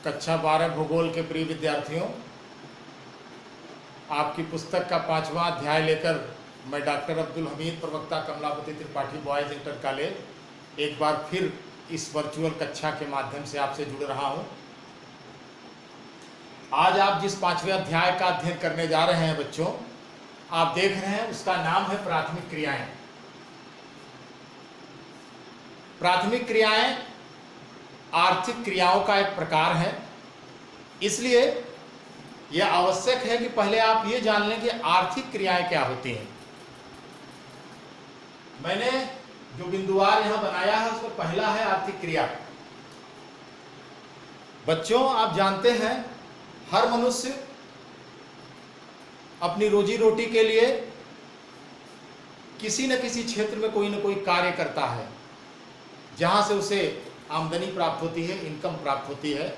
कक्षा 12 भूगोल के प्रिय विद्यार्थियों, आपकी पुस्तक का 5वां अध्याय लेकर मैं डॉक्टर अब्दुल हमीद, प्रवक्ता Kamlapati Tripathi boys inter college एक बार फिर इस वर्चुअल कक्षा के माध्यम से आपसे जुड़ रहा हूं। आज आप जिस 5वें अध्याय का अध्ययन करने जा रहे हैं बच्चों, आप देख रहे हैं उसका नाम है प्राथमिक क्रियाएं। प्राथमिक क्रियाएं आर्थिक क्रियाओं का एक प्रकार है, इसलिए यह आवश्यक है कि पहले आप ये जान लें कि आर्थिक क्रियाएं क्या होती हैं। मैंने जो बिंदुवार यहां बनाया है उसमें पहला है आर्थिक क्रिया। बच्चों, आप जानते हैं हर मनुष्य अपनी रोजी रोटी के लिए किसी न किसी क्षेत्र में कोई न कोई कार्य करता है, जहां से उसे आमदनी प्राप्त होती है, इनकम प्राप्त होती है,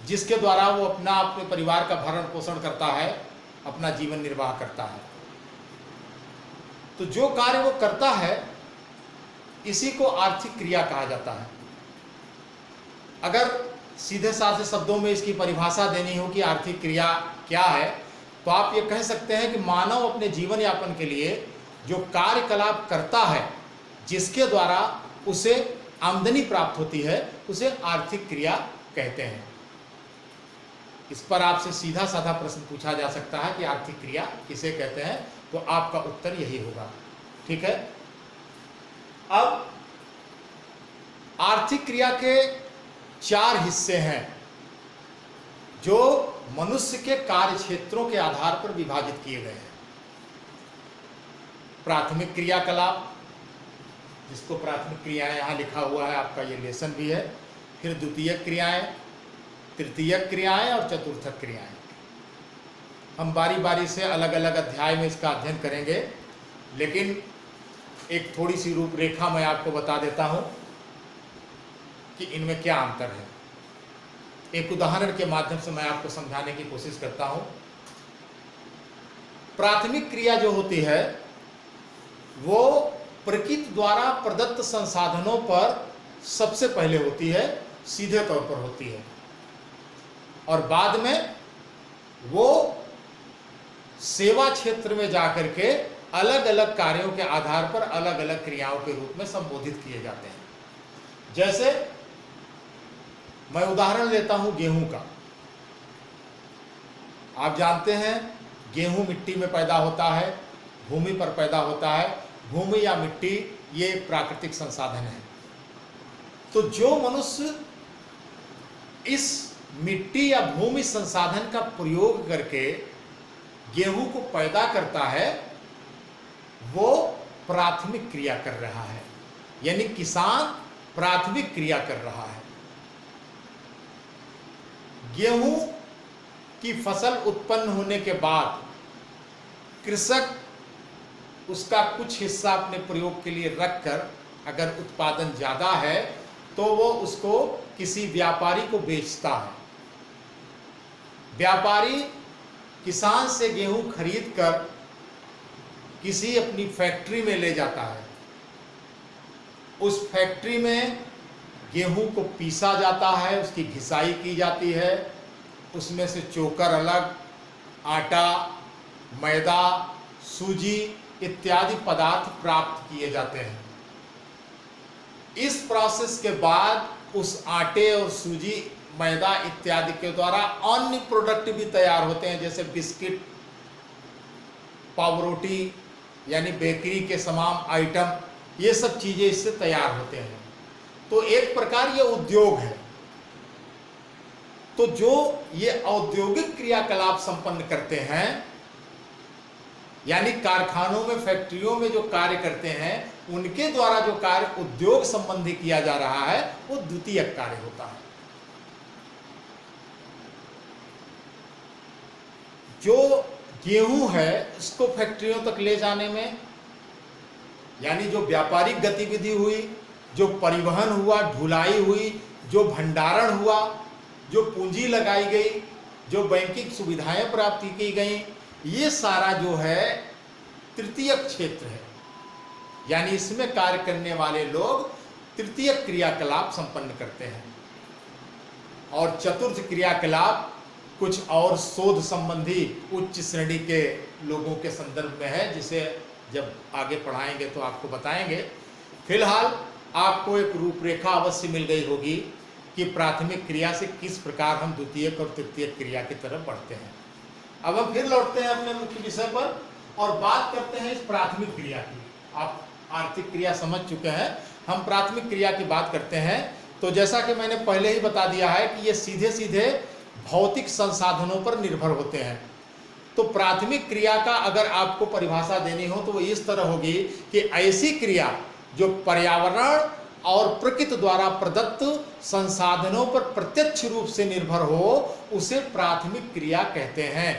जिसके द्वारा वो अपने परिवार का भरण पोषण करता है, अपना जीवन निर्वाह करता है। तो जो कार्य वो करता है इसी को आर्थिक क्रिया कहा जाता है। अगर सीधे साधे शब्दों में इसकी परिभाषा देनी हो कि आर्थिक क्रिया क्या है, तो आप ये कह सकते हैं कि मानव अपने जीवन यापन के लिए जो कार्यकलाप करता है, जिसके द्वारा उसे आमदनी प्राप्त होती है, उसे आर्थिक क्रिया कहते हैं। इस पर आपसे सीधा साधा प्रश्न पूछा जा सकता है कि आर्थिक क्रिया किसे कहते हैं, तो आपका उत्तर यही होगा। ठीक है। अब आर्थिक क्रिया के 4 हिस्से हैं जो मनुष्य के कार्य क्षेत्रों के आधार पर विभाजित किए गए हैं। प्राथमिक क्रियाकलाप, जिसको प्राथमिक क्रियाएं यहां लिखा हुआ है, आपका ये लेसन भी है। फिर द्वितीयक क्रियाएं, तृतीयक क्रियाएं और चतुर्थक क्रियाएं। हम बारी बारी से अलग अलग अध्याय में इसका अध्ययन करेंगे, लेकिन एक थोड़ी सी रूपरेखा मैं आपको बता देता हूं कि इनमें क्या अंतर है। एक उदाहरण के माध्यम से मैं आपको समझाने की कोशिश करता हूं। प्राथमिक क्रिया जो होती है वो प्रकृति द्वारा प्रदत्त संसाधनों पर सबसे पहले होती है, सीधे तौर पर होती है, और बाद में वो सेवा क्षेत्र में जाकर के अलग अलग कार्यों के आधार पर अलग अलग क्रियाओं के रूप में संबोधित किए जाते हैं। जैसे मैं उदाहरण लेता हूं गेहूं का। आप जानते हैं गेहूं मिट्टी में पैदा होता है, भूमि पर पैदा होता है। भूमि या मिट्टी ये प्राकृतिक संसाधन है। तो जो मनुष्य इस मिट्टी या भूमि संसाधन का प्रयोग करके गेहूं को पैदा करता है, वो प्राथमिक क्रिया कर रहा है, यानी किसान प्राथमिक क्रिया कर रहा है। गेहूं की फसल उत्पन्न होने के बाद कृषक उसका कुछ हिस्सा अपने प्रयोग के लिए रखकर, अगर उत्पादन ज्यादा है तो वो उसको किसी व्यापारी को बेचता है। व्यापारी किसान से गेहूं खरीद कर किसी अपनी फैक्ट्री में ले जाता है। उस फैक्ट्री में गेहूं को पीसा जाता है, उसकी घिसाई की जाती है, उसमें से चोकर अलग, आटा, मैदा, सूजी इत्यादि पदार्थ प्राप्त किए जाते हैं। इस प्रोसेस के बाद उस आटे और सूजी, मैदा इत्यादि के द्वारा अन्य प्रोडक्ट भी तैयार होते हैं, जैसे बिस्किट, पावरोटी यानी बेकरी के तमाम आइटम, ये सब चीजें इससे तैयार होते हैं। तो एक प्रकार ये उद्योग है। तो जो ये औद्योगिक क्रियाकलाप संपन्न करते हैं, यानी कारखानों में, फैक्ट्रियों में जो कार्य करते हैं, उनके द्वारा जो कार्य उद्योग संबंधी किया जा रहा है वो द्वितीयक कार्य होता है। जो गेहूं है उसको फैक्ट्रियों तक ले जाने में, यानी जो व्यापारिक गतिविधि हुई, जो परिवहन हुआ, ढुलाई हुई, जो भंडारण हुआ, जो पूंजी लगाई गई, जो बैंकिंग सुविधाएं प्राप्त की गई, ये सारा जो है तृतीयक क्षेत्र है। यानी इसमें कार्य करने वाले लोग तृतीयक क्रियाकलाप संपन्न करते हैं। और चतुर्थ क्रियाकलाप कुछ और शोध संबंधी उच्च श्रेणी के लोगों के संदर्भ में है, जिसे जब आगे पढ़ाएंगे तो आपको बताएंगे। फिलहाल आपको एक रूपरेखा अवश्य मिल गई होगी कि प्राथमिक क्रिया से किस प्रकार हम द्वितीयक और तृतीयक क्रिया की तरफ बढ़ते हैं। अब हम फिर लौटते हैं अपने मुख्य विषय पर और बात करते हैं इस प्राथमिक क्रिया की। आप आर्थिक क्रिया समझ चुके हैं, हम प्राथमिक क्रिया की बात करते हैं। तो जैसा कि मैंने पहले ही बता दिया है कि ये सीधे सीधे भौतिक संसाधनों पर निर्भर होते हैं। तो प्राथमिक क्रिया का अगर आपको परिभाषा देनी हो तो वो इस तरह होगी कि ऐसी क्रिया जो पर्यावरण और प्रकृति द्वारा प्रदत्त संसाधनों पर प्रत्यक्ष रूप से निर्भर हो, उसे प्राथमिक क्रिया कहते हैं।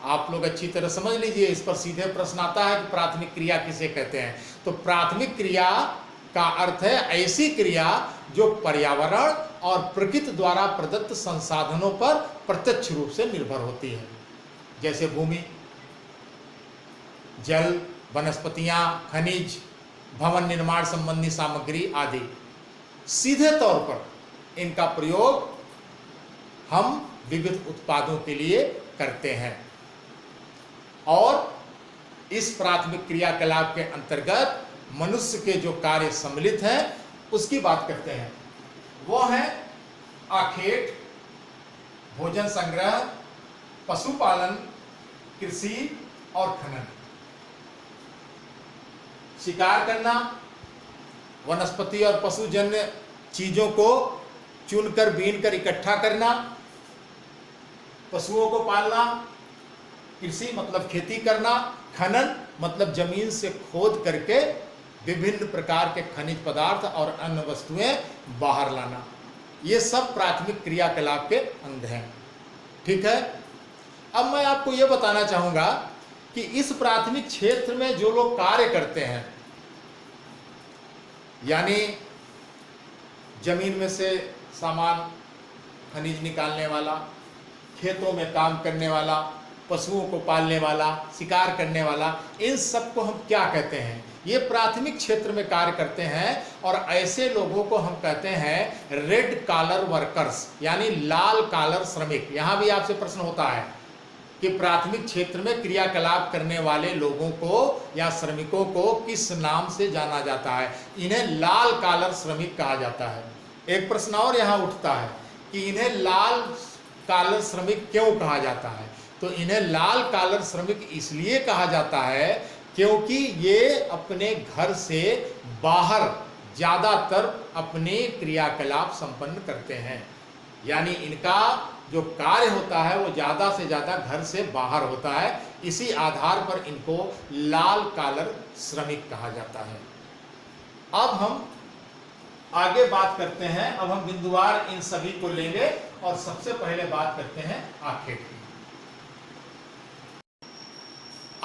आप लोग अच्छी तरह समझ लीजिए, इस पर सीधे प्रश्न आता है कि प्राथमिक क्रिया किसे कहते हैं। तो प्राथमिक क्रिया का अर्थ है ऐसी क्रिया जो पर्यावरण और प्रकृति द्वारा प्रदत्त संसाधनों पर प्रत्यक्ष रूप से निर्भर होती है, जैसे भूमि, जल, वनस्पतियां, खनिज, भवन निर्माण संबंधी सामग्री आदि। सीधे तौर पर इनका प्रयोग हम विविध उत्पादों के लिए करते हैं और इस प्राथमिक क्रियाकलाप के अंतर्गत मनुष्य के जो कार्य सम्मिलित हैं उसकी बात करते हैं। वो है आखेट, भोजन संग्रह, पशुपालन, कृषि और खनन। शिकार करना, वनस्पति और पशुजन्य चीजों को चुनकर बीनकर इकट्ठा करना, पशुओं को पालना, कृषि मतलब खेती करना, खनन मतलब जमीन से खोद करके विभिन्न प्रकार के खनिज पदार्थ और अन्य वस्तुएं बाहर लाना। ये सब प्राथमिक क्रियाकलाप के अंग हैं। ठीक है, अब मैं आपको ये बताना चाहूंगा कि इस प्राथमिक क्षेत्र में जो लोग कार्य करते हैं, यानी जमीन में से सामान खनिज निकालने वाला, खेतों में काम करने वाला, पशुओं को पालने वाला, शिकार करने वाला, इन सब को हम क्या कहते हैं? ये प्राथमिक क्षेत्र में कार्य करते हैं और ऐसे लोगों को हम कहते हैं रेड कॉलर वर्कर्स, यानी लाल कॉलर श्रमिक। यहां भी आपसे प्रश्न होता है कि प्राथमिक क्षेत्र में क्रियाकलाप करने वाले लोगों को या श्रमिकों को किस नाम से जाना जाता है? इन्हें लाल कॉलर श्रमिक कहा जाता है। एक प्रश्न और यहाँ उठता है कि इन्हें लाल कॉलर श्रमिक क्यों कहा जाता है? तो इन्हें लाल कॉलर श्रमिक इसलिए कहा जाता है क्योंकि ये अपने घर से बाहर ज़्यादातर अपने क्रियाकलाप संपन्न करते हैं, यानी इनका जो कार्य होता है वो ज़्यादा से ज़्यादा घर से बाहर होता है। इसी आधार पर इनको लाल कॉलर श्रमिक कहा जाता है। अब हम आगे बात करते हैं, अब हम बिंदुवार इन सभी को लेंगे और सबसे पहले बात करते हैं आखेट की।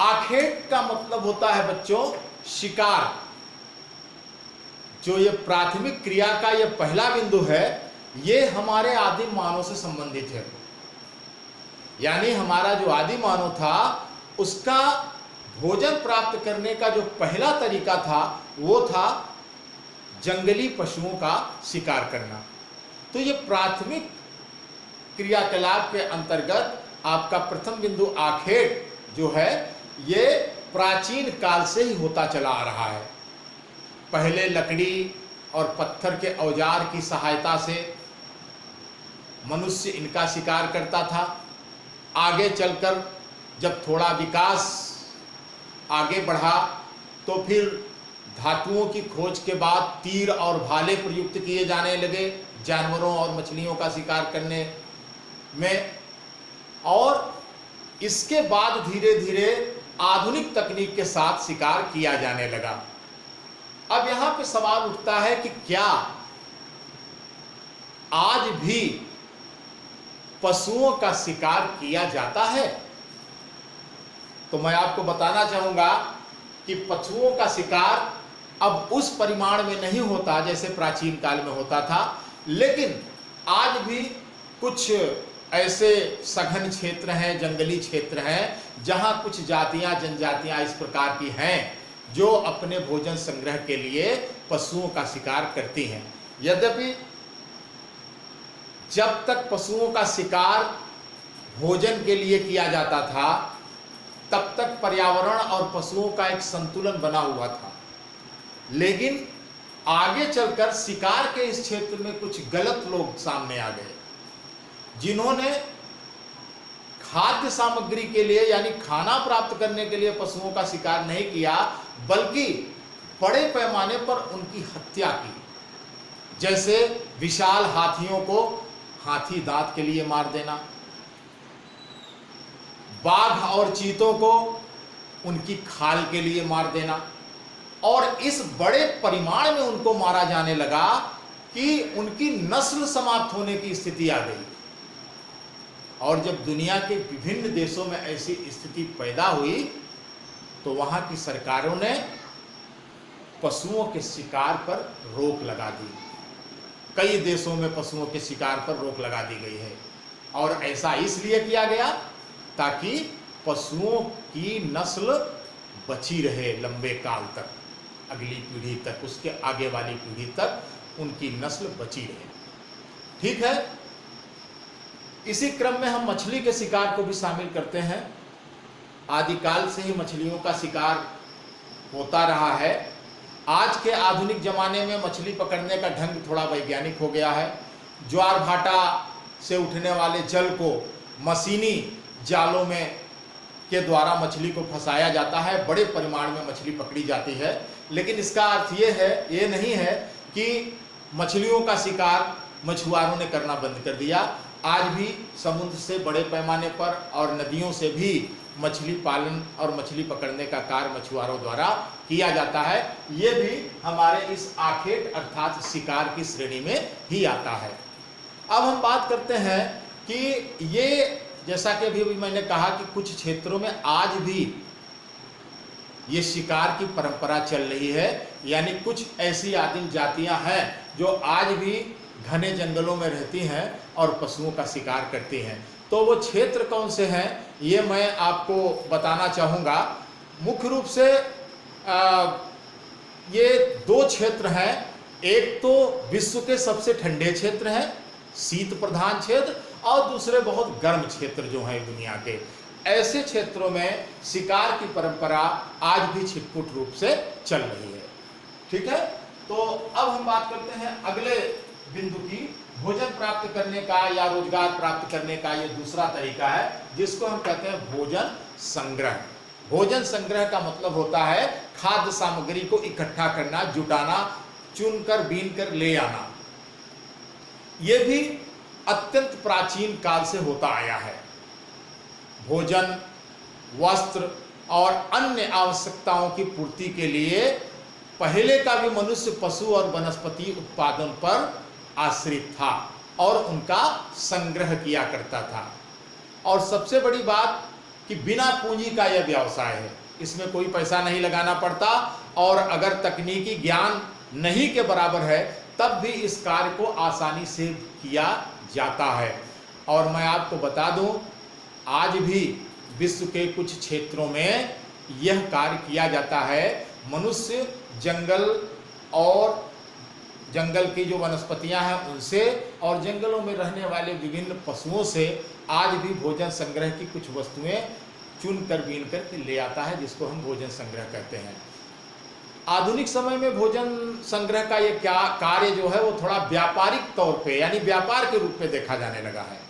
आखेट का मतलब होता है बच्चों शिकार। जो ये प्राथमिक क्रिया का ये पहला बिंदु है, ये हमारे आदिम मानव से संबंधित है। यानी हमारा जो आदिम मानव था उसका भोजन प्राप्त करने का जो पहला तरीका था वो था जंगली पशुओं का शिकार करना। तो ये प्राथमिक क्रियाकलाप के अंतर्गत आपका प्रथम बिंदु आखेट जो है ये प्राचीन काल से ही होता चला आ रहा है। पहले लकड़ी और पत्थर के औजार की सहायता से मनुष्य इनका शिकार करता था। आगे चलकर जब थोड़ा विकास आगे बढ़ा तो फिर धातुओं की खोज के बाद तीर और भाले प्रयुक्त किए जाने लगे जानवरों और मछलियों का शिकार करने में, और इसके बाद धीरे धीरे आधुनिक तकनीक के साथ शिकार किया जाने लगा। अब यहां पे सवाल उठता है कि क्या आज भी पशुओं का शिकार किया जाता है? तो मैं आपको बताना चाहूंगा कि पशुओं का शिकार अब उस परिमाण में नहीं होता जैसे प्राचीन काल में होता था, लेकिन आज भी कुछ ऐसे सघन क्षेत्र हैं, जंगली क्षेत्र हैं, जहां कुछ जातियां जनजातियां इस प्रकार की हैं जो अपने भोजन संग्रह के लिए पशुओं का शिकार करती हैं। यद्यपि जब तक पशुओं का शिकार भोजन के लिए किया जाता था, तब तक पर्यावरण और पशुओं का एक संतुलन बना हुआ था। लेकिन आगे चलकर शिकार के इस क्षेत्र में कुछ गलत लोग सामने आ गए, जिन्होंने खाद्य सामग्री के लिए यानी खाना प्राप्त करने के लिए पशुओं का शिकार नहीं किया, बल्कि बड़े पैमाने पर उनकी हत्या की। जैसे विशाल हाथियों को हाथी दांत के लिए मार देना, बाघ और चीतों को उनकी खाल के लिए मार देना, और इस बड़े परिमाण में उनको मारा जाने लगा कि उनकी नस्ल समाप्त होने की स्थिति आ गई। और जब दुनिया के विभिन्न देशों में ऐसी स्थिति पैदा हुई, तो वहां की सरकारों ने पशुओं के शिकार पर रोक लगा दी। कई देशों में पशुओं के शिकार पर रोक लगा दी गई है, और ऐसा इसलिए किया गया ताकि पशुओं की नस्ल बची रहे लंबे काल तक, अगली पीढ़ी तक, उसके आगे वाली पीढ़ी तक उनकी नस्ल बची रहे। ठीक है, इसी क्रम में हम मछली के शिकार को भी शामिल करते हैं। आदिकाल से ही मछलियों का शिकार होता रहा है। आज के आधुनिक जमाने में मछली पकड़ने का ढंग थोड़ा वैज्ञानिक हो गया है। ज्वार भाटा से उठने वाले जल को मशीनी जालों में के द्वारा मछली को फंसाया जाता है, बड़े परिमाण में मछली पकड़ी जाती है। लेकिन इसका अर्थ ये नहीं है कि मछलियों का शिकार मछुआरों ने करना बंद कर दिया। आज भी समुद्र से बड़े पैमाने पर और नदियों से भी मछली पालन और मछली पकड़ने का कार्य मछुआरों द्वारा किया जाता है। ये भी हमारे इस आखेट अर्थात शिकार की श्रेणी में ही आता है। अब हम बात करते हैं कि ये, जैसा कि अभी मैंने कहा कि कुछ क्षेत्रों में आज भी ये शिकार की परंपरा चल रही है, यानी कुछ ऐसी आदिम जातियां हैं जो आज भी घने जंगलों में रहती हैं और पशुओं का शिकार करती हैं। तो वो क्षेत्र कौन से हैं, ये मैं आपको बताना चाहूँगा। मुख्य रूप से ये दो क्षेत्र हैं। एक तो विश्व के सबसे ठंडे क्षेत्र हैं, शीत प्रधान क्षेत्र, और दूसरे बहुत गर्म क्षेत्र जो हैं दुनिया के। ऐसे क्षेत्रों में शिकार की परंपरा आज भी छिटपुट रूप से चल रही है। ठीक है, तो अब हम बात करते हैं अगले बिंदु की। भोजन प्राप्त करने का या रोजगार प्राप्त करने का ये दूसरा तरीका है, जिसको हम कहते हैं भोजन संग्रह। भोजन संग्रह का मतलब होता है खाद्य सामग्री को इकट्ठा करना, जुटाना, चुनकर बीनकर ले आना। ये भी अत्यंत प्राचीन काल से होता आया है। भोजन, वस्त्र और अन्य आवश्यकताओं की पूर्ति के लिए पहले का भी मनुष्य पशु और वनस्पति उत्पादन पर आश्रित था और उनका संग्रह किया करता था। और सबसे बड़ी बात कि बिना पूंजी का यह व्यवसाय है, इसमें कोई पैसा नहीं लगाना पड़ता, और अगर तकनीकी ज्ञान नहीं के बराबर है तब भी इस कार्य को आसानी से किया जाता है। और मैं आपको बता दूं, आज भी विश्व के कुछ क्षेत्रों में यह कार्य किया जाता है। मनुष्य जंगल और जंगल की जो वनस्पतियां हैं उनसे और जंगलों में रहने वाले विभिन्न पशुओं से आज भी भोजन संग्रह की कुछ वस्तुएं चुनकर बीनकर के ले आता है, जिसको हम भोजन संग्रह कहते हैं। आधुनिक समय में भोजन संग्रह का ये क्या कार्य जो है वो थोड़ा व्यापारिक तौर पे यानी व्यापार के रूप में देखा जाने लगा है।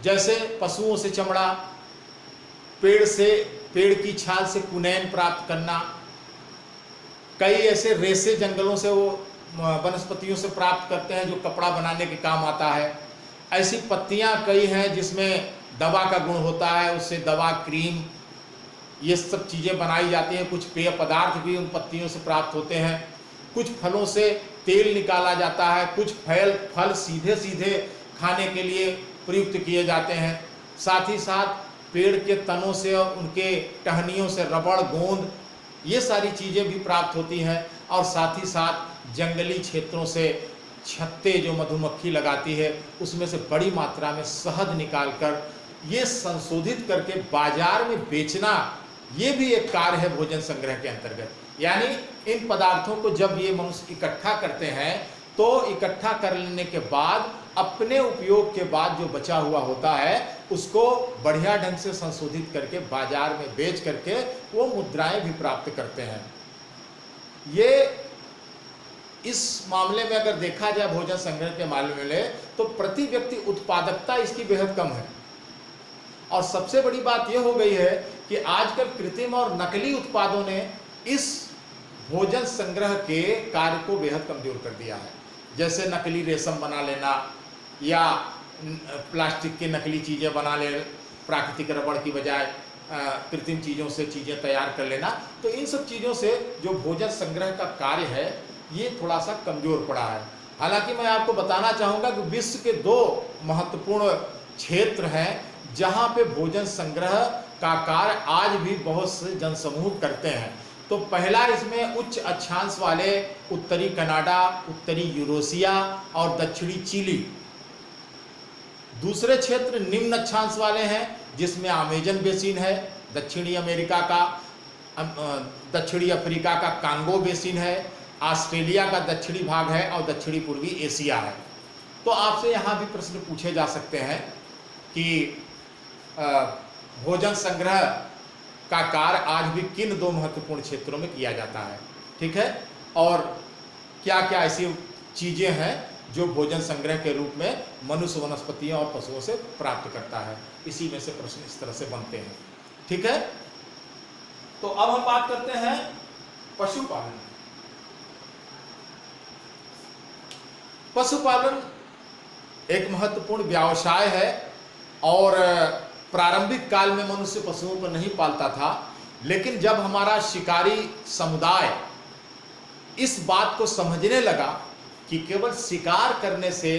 जैसे पशुओं से चमड़ा, पेड़ की छाल से कुनैन प्राप्त करना, कई ऐसे रेसे जंगलों से वो वनस्पतियों से प्राप्त करते हैं जो कपड़ा बनाने के काम आता है। ऐसी पत्तियां कई हैं जिसमें दवा का गुण होता है, उससे दवा, क्रीम, ये सब चीज़ें बनाई जाती हैं। कुछ पेय पदार्थ भी उन पत्तियों से प्राप्त होते हैं। कुछ फलों से तेल निकाला जाता है। कुछ फल सीधे सीधे खाने के लिए प्रयुक्त किए जाते हैं। साथ ही साथ पेड़ के तनों से और उनके टहनियों से रबड़, गोंद, ये सारी चीज़ें भी प्राप्त होती हैं। और साथ ही साथ जंगली क्षेत्रों से छत्ते जो मधुमक्खी लगाती है उसमें से बड़ी मात्रा में शहद निकालकर ये संशोधित करके बाजार में बेचना, ये भी एक कार्य है भोजन संग्रह के अंतर्गत। यानी इन पदार्थों को जब ये मनुष्य इकट्ठा करते हैं तो इकट्ठा कर लेने के बाद अपने उपयोग के बाद जो बचा हुआ होता है उसको बढ़िया ढंग से संशोधित करके बाजार में बेच करके वो मुद्राएं भी प्राप्त करते हैं। ये इस मामले में अगर देखा जाए भोजन संग्रह के मामले में, तो प्रति व्यक्ति उत्पादकता इसकी बेहद कम है। और सबसे बड़ी बात यह हो गई है कि आजकल कृत्रिम और नकली उत्पादों ने इस भोजन संग्रह के कार्य को बेहद कमजोर कर दिया है। जैसे नकली रेशम बना लेना या प्लास्टिक की नकली चीज़ें बना ले, प्राकृतिक रबड़ की बजाय कृत्रिम चीज़ों से चीज़ें तैयार कर लेना, तो इन सब चीज़ों से जो भोजन संग्रह का कार्य है ये थोड़ा सा कमज़ोर पड़ा है। हालांकि मैं आपको बताना चाहूँगा कि विश्व के 2 महत्वपूर्ण क्षेत्र हैं जहाँ पे भोजन संग्रह का कार्य आज भी बहुत से जनसमूह करते हैं। तो पहला इसमें उच्च अक्षांश वाले उत्तरी कनाडा, उत्तरी यूरोसिया और दक्षिणी चिली। दूसरे क्षेत्र निम्न अक्षांश वाले हैं जिसमें अमेजन बेसिन है, दक्षिणी अमेरिका का, दक्षिणी अफ्रीका का कांगो बेसिन है, ऑस्ट्रेलिया का दक्षिणी भाग है और दक्षिणी पूर्वी एशिया है। तो आपसे यहाँ भी प्रश्न पूछे जा सकते हैं कि भोजन संग्रह का कार्य आज भी किन 2 महत्वपूर्ण क्षेत्रों में किया जाता है, ठीक है, और क्या क्या ऐसी चीज़ें हैं जो भोजन संग्रह के रूप में मनुष्य, वनस्पतियों और पशुओं से प्राप्त करता है। इसी में से प्रश्न इस तरह से बनते हैं, ठीक है। तो अब हम बात करते हैं पशुपालन। पशुपालन एक महत्वपूर्ण व्यवसाय है और प्रारंभिक काल में मनुष्य पशुओं को नहीं पालता था, लेकिन जब हमारा शिकारी समुदाय इस बात को समझने लगा कि केवल शिकार करने से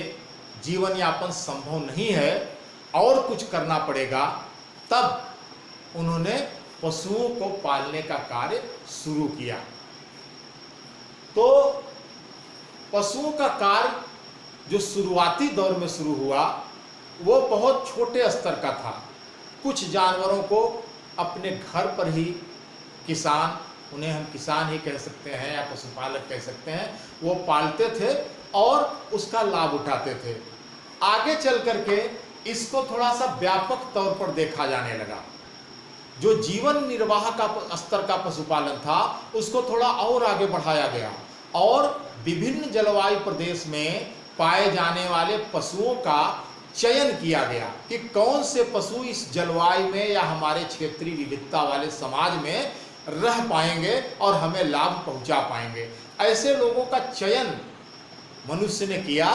जीवन यापन संभव नहीं है और कुछ करना पड़ेगा, तब उन्होंने पशुओं को पालने का कार्य शुरू किया। तो पशुओं का कार्य जो शुरुआती दौर में शुरू हुआ वो बहुत छोटे स्तर का था। कुछ जानवरों को अपने घर पर ही किसान, उन्हें हम किसान ही कह सकते हैं या पशुपालक कह सकते हैं, वो पालते थे और उसका लाभ उठाते थे। आगे चल करके इसको थोड़ा सा व्यापक तौर पर देखा जाने लगा। जो जीवन निर्वाह का स्तर का पशुपालन था उसको थोड़ा और आगे बढ़ाया गया और विभिन्न जलवायु प्रदेश में पाए जाने वाले पशुओं का चयन किया गया कि कौन से पशु इस जलवायु में या हमारे क्षेत्रीय विविधता वाले समाज में रह पाएंगे और हमें लाभ पहुंचा पाएंगे। ऐसे लोगों का चयन मनुष्य ने किया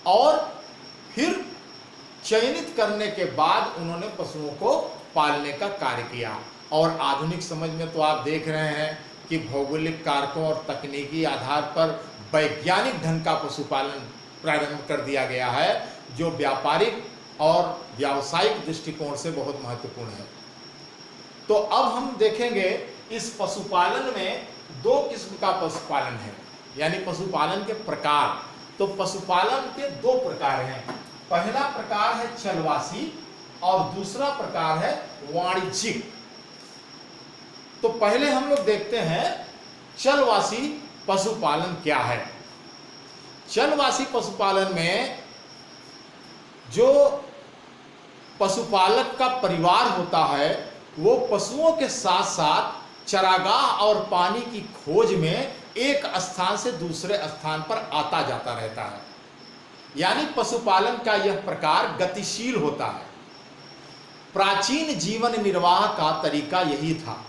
और फिर चयनित करने के बाद उन्होंने पशुओं को पालने का कार्य किया। और आधुनिक समझ में तो आप देख रहे हैं कि भौगोलिक कारकों और तकनीकी आधार पर वैज्ञानिक ढंग का पशुपालन प्रारंभ कर दिया गया है, जो व्यापारिक और व्यावसायिक दृष्टिकोण से बहुत महत्वपूर्ण है। तो अब हम देखेंगे इस पशुपालन में 2 किस्म का पशुपालन है, यानी पशुपालन के प्रकार। तो पशुपालन के 2 प्रकार हैं। पहला प्रकार है चलवासी और दूसरा प्रकार है वाणिज्यिक। तो पहले हम लोग देखते हैं चलवासी पशुपालन क्या है। चलवासी पशुपालन में जो पशुपालक का परिवार होता है वो पशुओं के साथ साथ चरागाह और पानी की खोज में एक स्थान से दूसरे स्थान पर आता जाता रहता है। यानी पशुपालन का यह प्रकार गतिशील होता है। प्राचीन जीवन निर्वाह का तरीका यही था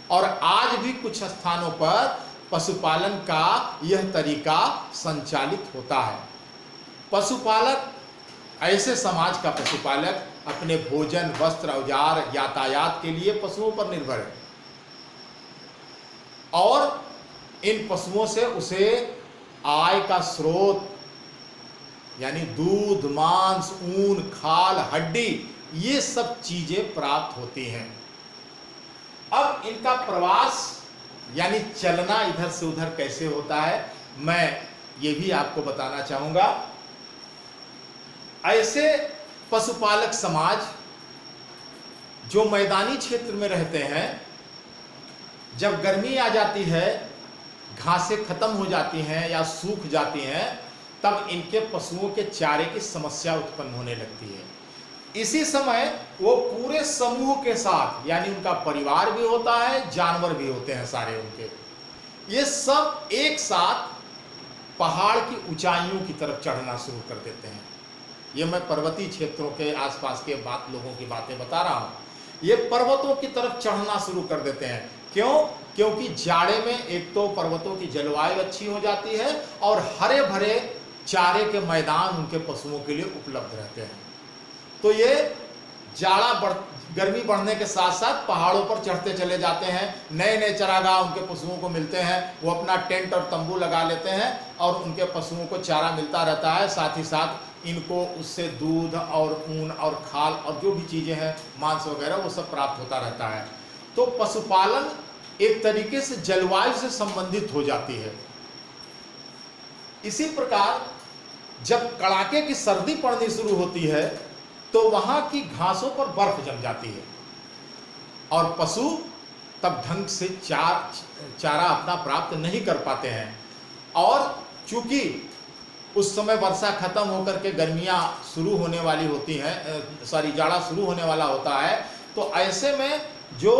और आज भी कुछ स्थानों पर पशुपालन का यह तरीका संचालित होता है। पशुपालक ऐसे समाज का पशुपालक अपने भोजन, वस्त्र, औजार, यातायात के लिए पशुओं पर निर्भर है और इन पशुओं से उसे आय का स्रोत यानी दूध, मांस, ऊन, खाल, हड्डी, ये सब चीजें प्राप्त होती हैं। अब इनका प्रवास यानी चलना इधर से उधर कैसे होता है, मैं ये भी आपको बताना चाहूंगा। ऐसे पशुपालक समाज जो मैदानी क्षेत्र में रहते हैं, जब गर्मी आ जाती है, घासें खत्म हो जाती हैं या सूख जाती हैं, तब इनके पशुओं के चारे की समस्या उत्पन्न होने लगती है। इसी समय वो पूरे समूह के साथ, यानी उनका परिवार भी होता है, जानवर भी होते हैं सारे उनके, ये सब एक साथ पहाड़ की ऊंचाइयों की तरफ चढ़ना शुरू कर देते हैं। ये मैं पर्वतीय क्षेत्रों के आसपास के लोगों की बातें बता रहा हूँ। ये पर्वतों की तरफ चढ़ना शुरू कर देते हैं। क्यों? क्योंकि जाड़े में एक तो पर्वतों की जलवायु अच्छी हो जाती है और हरे भरे चारे के मैदान उनके पशुओं के लिए उपलब्ध रहते हैं। तो ये गर्मी बढ़ने के साथ साथ पहाड़ों पर चढ़ते चले जाते हैं। नए नए चरागाह उनके पशुओं को मिलते हैं, वो अपना टेंट और तंबू लगा लेते हैं और उनके पशुओं को चारा मिलता रहता है। साथ ही साथ इनको उससे दूध और ऊन और खाल और जो भी चीज़ें हैं, मांस वगैरह, वो सब प्राप्त होता रहता है। तो पशुपालन एक तरीके से जलवायु से संबंधित हो जाती है। इसी प्रकार जब कड़ाके की सर्दी पड़नी शुरू होती है तो वहां की घासों पर बर्फ जम जाती है और पशु तब ढंग से चारा अपना प्राप्त नहीं कर पाते हैं। और चूंकि उस समय वर्षा खत्म होकर के गर्मियां शुरू होने वाली होती हैं, जाड़ा शुरू होने वाला होता है, तो ऐसे में जो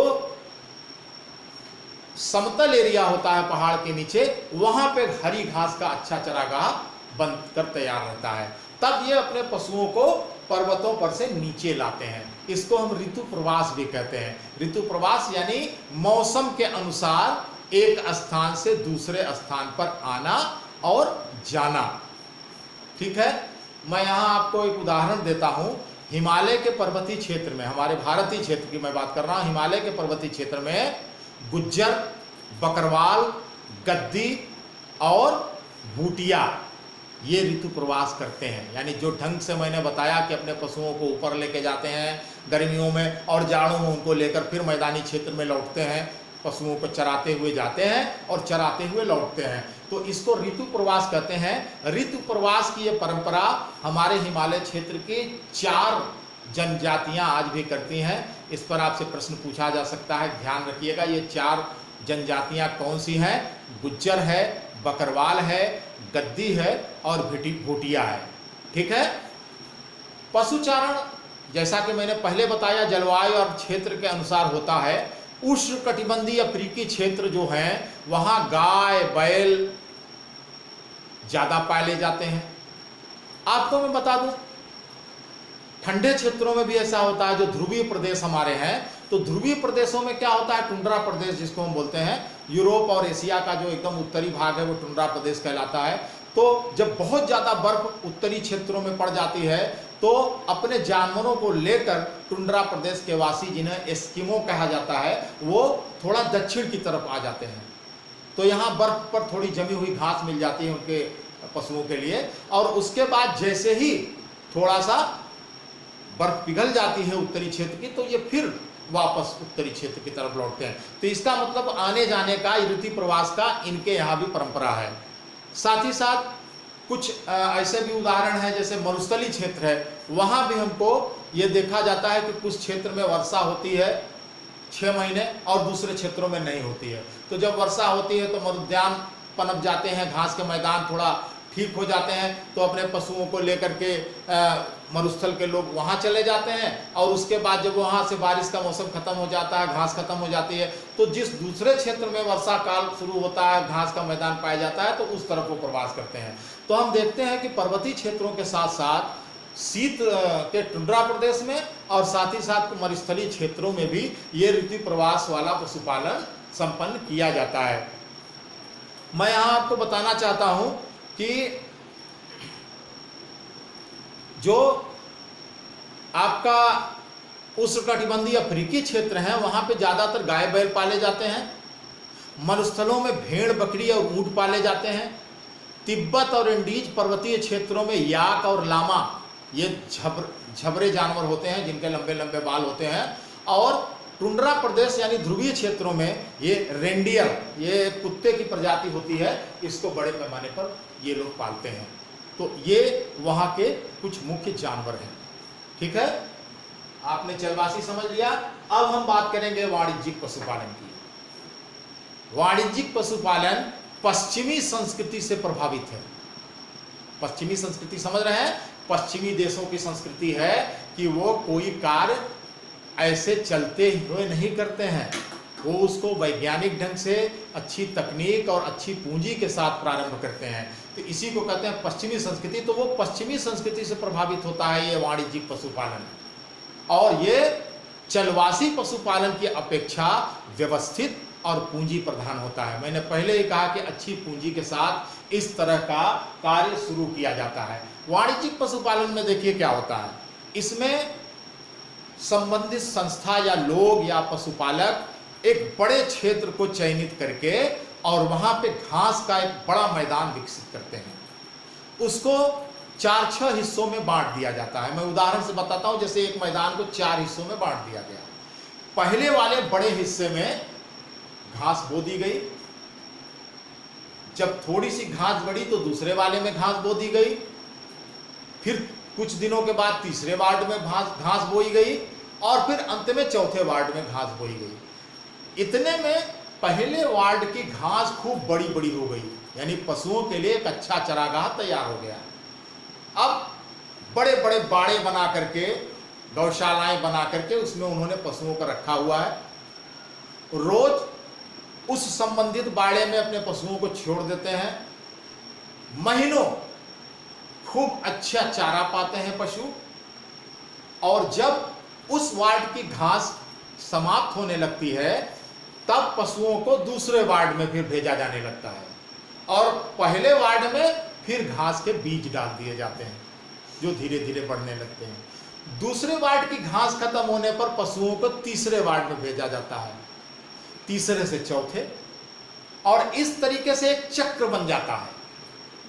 समतल एरिया होता है पहाड़ के नीचे, वहां पे हरी घास का अच्छा चरागाह बनकर तैयार रहता है। तब ये अपने पशुओं को पर्वतों पर से नीचे लाते हैं। इसको हम ऋतु प्रवास भी कहते हैं। ऋतु प्रवास यानी मौसम के अनुसार एक स्थान से दूसरे स्थान पर आना और जाना। ठीक है, मैं यहाँ आपको एक उदाहरण देता हूँ। हिमालय के पर्वतीय क्षेत्र में, हमारे भारतीय क्षेत्र की मैं बात कर रहा हूँ, हिमालय के पर्वतीय क्षेत्र में गुज्जर, बकरवाल, गद्दी और भूटिया ये ऋतु प्रवास करते हैं। यानी जो ढंग से मैंने बताया कि अपने पशुओं को ऊपर लेके जाते हैं गर्मियों में और जाड़ों में उनको लेकर फिर मैदानी क्षेत्र में लौटते हैं, पशुओं को चराते हुए जाते हैं और चराते हुए लौटते हैं, तो इसको ऋतु प्रवास कहते हैं। ऋतु प्रवास की ये परंपरा हमारे हिमालय क्षेत्र की 4 जनजातियां आज भी करती हैं। इस पर आपसे प्रश्न पूछा जा सकता है, ध्यान रखिएगा। ये 4 जनजातियां कौन सी हैं? गुज्जर है, बकरवाल है, गद्दी है और भूटिया है। ठीक है। पशुचारण जैसा कि मैंने पहले बताया जलवायु और क्षेत्र के अनुसार होता है। उष्णकटिबंधीय अफ्रीकी क्षेत्र जो हैं वहां गाय बैल ज्यादा पाले जाते हैं। आपको मैं बता दूं ठंडे क्षेत्रों में भी ऐसा होता है। जो ध्रुवीय प्रदेश हमारे हैं, तो ध्रुवीय प्रदेशों में क्या होता है, टुंड्रा प्रदेश जिसको हम बोलते हैं, यूरोप और एशिया का जो एकदम उत्तरी भाग है वो टुंड्रा प्रदेश कहलाता है। तो जब बहुत ज़्यादा बर्फ उत्तरी क्षेत्रों में पड़ जाती है तो अपने जानवरों को लेकर टुंड्रा प्रदेश के वासी, जिन्हें एस्किमो कहा जाता है, वो थोड़ा दक्षिण की तरफ आ जाते हैं। तो यहाँ बर्फ पर थोड़ी जमी हुई घास मिल जाती है उनके पशुओं के लिए, और उसके बाद जैसे ही थोड़ा सा बर्फ पिघल जाती है उत्तरी क्षेत्र की, तो ये फिर वापस उत्तरी क्षेत्र की तरफ लौटते हैं। तो इसका मतलब आने जाने का, ऋतु प्रवास का इनके यहाँ भी परंपरा है। साथ ही साथ कुछ ऐसे भी उदाहरण हैं, जैसे मरुस्थलीय क्षेत्र है, वहाँ भी हमको ये देखा जाता है कि कुछ क्षेत्र में वर्षा होती है 6 महीने और दूसरे क्षेत्रों में नहीं होती है। तो जब वर्षा होती है तो मरुद्यान पनप जाते हैं, घास के मैदान थोड़ा ठीक हो जाते हैं, तो अपने पशुओं को लेकर के मरुस्थल के लोग वहाँ चले जाते हैं, और उसके बाद जब वहाँ से बारिश का मौसम खत्म हो जाता है, घास खत्म हो जाती है, तो जिस दूसरे क्षेत्र में वर्षा काल शुरू होता है, घास का मैदान पाया जाता है, तो उस तरफ वो प्रवास करते हैं। तो हम देखते हैं कि पर्वतीय क्षेत्रों के साथ साथ शीत के टुंड्रा प्रदेश में और साथ ही साथ मरुस्थलीय क्षेत्रों में भी ये ऋतु प्रवास वाला पशुपालन संपन्न किया जाता है। मैं यहाँ आपको बताना चाहता हूँ कि जो आपका उष्णकटिबंधीय अफ्रीकी क्षेत्र है वहाँ पे ज़्यादातर गाय बैल पाले जाते हैं। मरुस्थलों में भेड़ बकरी और ऊँट पाले जाते हैं। तिब्बत और इंडीज पर्वतीय क्षेत्रों में याक और लामा, ये झबरे जानवर होते हैं जिनके लंबे लंबे बाल होते हैं। और टुंड्रा प्रदेश यानी ध्रुवीय क्षेत्रों में ये रेंडियर, ये कुत्ते की प्रजाति होती है, इसको बड़े पैमाने पर ये लोग पालते हैं। तो ये वहाँ के कुछ मुख्य जानवर हैं। ठीक है, आपने चलवासी समझ लिया। अब हम बात करेंगे वाणिज्यिक पशुपालन की। वाणिज्यिक पशुपालन पश्चिमी संस्कृति से प्रभावित है। पश्चिमी संस्कृति समझ रहे हैं? पश्चिमी देशों की संस्कृति है कि वो कोई कार्य ऐसे चलते हुए नहीं करते हैं, वो उसको वैज्ञानिक ढंग से अच्छी तकनीक और अच्छी पूंजी के साथ प्रारंभ करते हैं। तो इसी को कहते हैं पश्चिमी संस्कृति। तो वो पश्चिमी संस्कृति से प्रभावित होता है ये वाणिज्यिक पशुपालन, और ये चलवासी पशुपालन की अपेक्षा व्यवस्थित और पूंजी प्रधान होता है। मैंने पहले ही कहा कि अच्छी पूंजी के साथ इस तरह का कार्य शुरू किया जाता है। वाणिज्यिक पशुपालन में देखिए क्या होता है, इसमें संबंधित संस्था या लोग या पशुपालक एक बड़े क्षेत्र को चयनित करके और वहां पे घास का एक बड़ा मैदान विकसित करते हैं। उसको 4-6 हिस्सों में बांट दिया जाता है। मैं उदाहरण से बताता हूं, जैसे एक मैदान को 4 हिस्सों में बांट दिया गया। पहले वाले बड़े हिस्से में घास बो दी गई, जब थोड़ी सी घास बढ़ी तो दूसरे वाले में घास बो दी गई, फिर कुछ दिनों के बाद तीसरे वार्ड में घास बोई गई, और फिर अंत में चौथे वार्ड में घास बोई गई। इतने में पहले वार्ड की घास खूब बड़ी बड़ी हो गई, यानी पशुओं के लिए एक अच्छा चरागाह तैयार हो गया। अब बड़े बड़े बाड़े बना करके, गौशालाएं बना करके उसमें उन्होंने पशुओं को रखा हुआ है। रोज उस संबंधित बाड़े में अपने पशुओं को छोड़ देते हैं। महीनों खूब अच्छा चारा पाते हैं पशु, और जब उस वार्ड की घास समाप्त होने लगती है तब पशुओं को दूसरे वार्ड में फिर भेजा जाने लगता है, और पहले वार्ड में फिर घास के बीज डाल दिए जाते हैं जो धीरे धीरे बढ़ने लगते हैं। दूसरे वार्ड की घास खत्म होने पर पशुओं को तीसरे वार्ड में भेजा जाता है, तीसरे से चौथे, और इस तरीके से एक चक्र बन जाता है।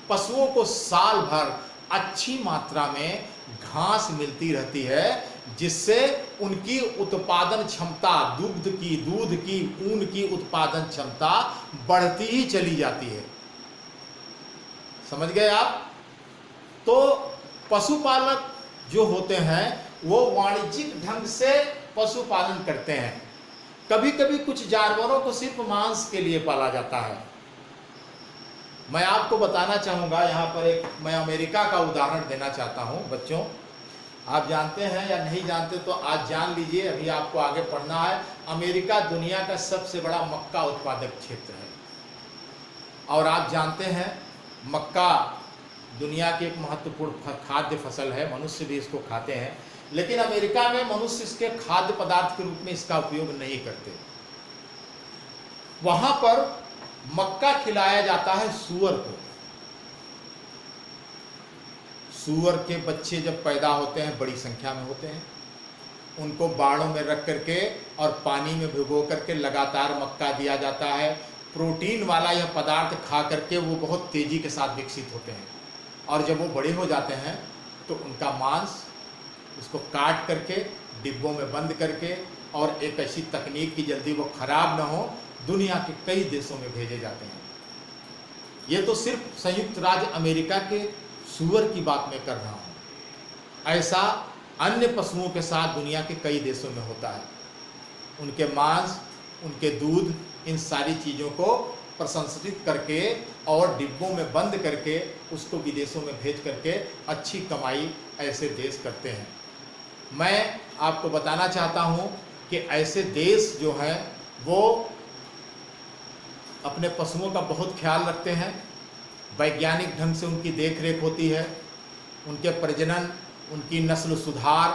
पशुओं को साल भर अच्छी मात्रा में घास मिलती रहती है, जिससे उनकी उत्पादन क्षमता, दूध की, ऊन की उत्पादन क्षमता बढ़ती ही चली जाती है। समझ गए आप? तो पशुपालक जो होते हैं वो वाणिज्यिक ढंग से पशुपालन करते हैं। कभी कभी कुछ जानवरों को सिर्फ मांस के लिए पाला जाता है। मैं आपको बताना चाहूँगा, यहाँ पर मैं अमेरिका का उदाहरण देना चाहता हूँ। बच्चों, आप जानते हैं या नहीं जानते तो आज जान लीजिए, अभी आपको आगे पढ़ना है। अमेरिका दुनिया का सबसे बड़ा मक्का उत्पादक क्षेत्र है, और आप जानते हैं मक्का दुनिया की एक महत्वपूर्ण खाद्य फसल है, मनुष्य भी इसको खाते हैं, लेकिन अमेरिका में मनुष्य इसके खाद्य पदार्थ के रूप में इसका उपयोग नहीं करते। वहां पर मक्का खिलाया जाता है सूअर को। सूअर के बच्चे जब पैदा होते हैं, बड़ी संख्या में होते हैं, उनको बाड़ों में रख करके और पानी में भिगो करके लगातार मक्का दिया जाता है। प्रोटीन वाला यह पदार्थ खा करके वो बहुत तेजी के साथ विकसित होते हैं, और जब वो बड़े हो जाते हैं तो उनका मांस उसको काट करके डिब्बों में बंद करके, और एक ऐसी तकनीक की जल्दी वो खराब ना हो, दुनिया के कई देशों में भेजे जाते हैं। ये तो सिर्फ संयुक्त राज्य अमेरिका के सूअर की बात मैं कर रहा हूँ। ऐसा अन्य पशुओं के साथ दुनिया के कई देशों में होता है। उनके मांस, उनके दूध, इन सारी चीज़ों को प्रसंस्कृत करके और डिब्बों में बंद करके उसको विदेशों में भेज करके अच्छी कमाई ऐसे देश करते हैं। मैं आपको बताना चाहता हूँ कि ऐसे देश जो हैं वो अपने पशुओं का बहुत ख्याल रखते हैं। वैज्ञानिक ढंग से उनकी देखरेख होती है, उनके प्रजनन, उनकी नस्ल सुधार,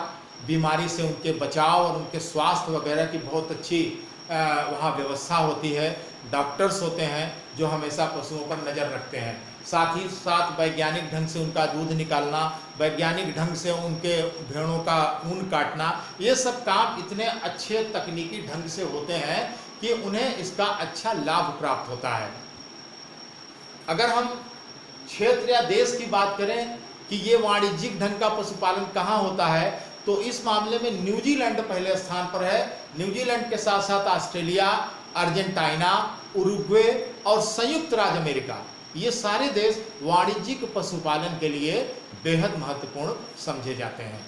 बीमारी से उनके बचाव और उनके स्वास्थ्य वगैरह की बहुत अच्छी वहाँ व्यवस्था होती है। डॉक्टर्स होते हैं जो हमेशा पशुओं पर नज़र रखते हैं। साथ ही साथ वैज्ञानिक ढंग से उनका दूध निकालना, वैज्ञानिक ढंग से उनके भेड़ों का ऊन काटना, ये सब काम इतने अच्छे तकनीकी ढंग से होते हैं कि उन्हें इसका अच्छा लाभ प्राप्त होता है। अगर हम क्षेत्र या देश की बात करें कि ये वाणिज्यिक ढंग का पशुपालन कहाँ होता है, तो इस मामले में न्यूजीलैंड पहले स्थान पर है। न्यूजीलैंड के साथ साथ ऑस्ट्रेलिया, अर्जेंटीना, उरुग्वे और संयुक्त राज्य अमेरिका, ये सारे देश वाणिज्यिक पशुपालन के लिए बेहद महत्वपूर्ण समझे जाते हैं।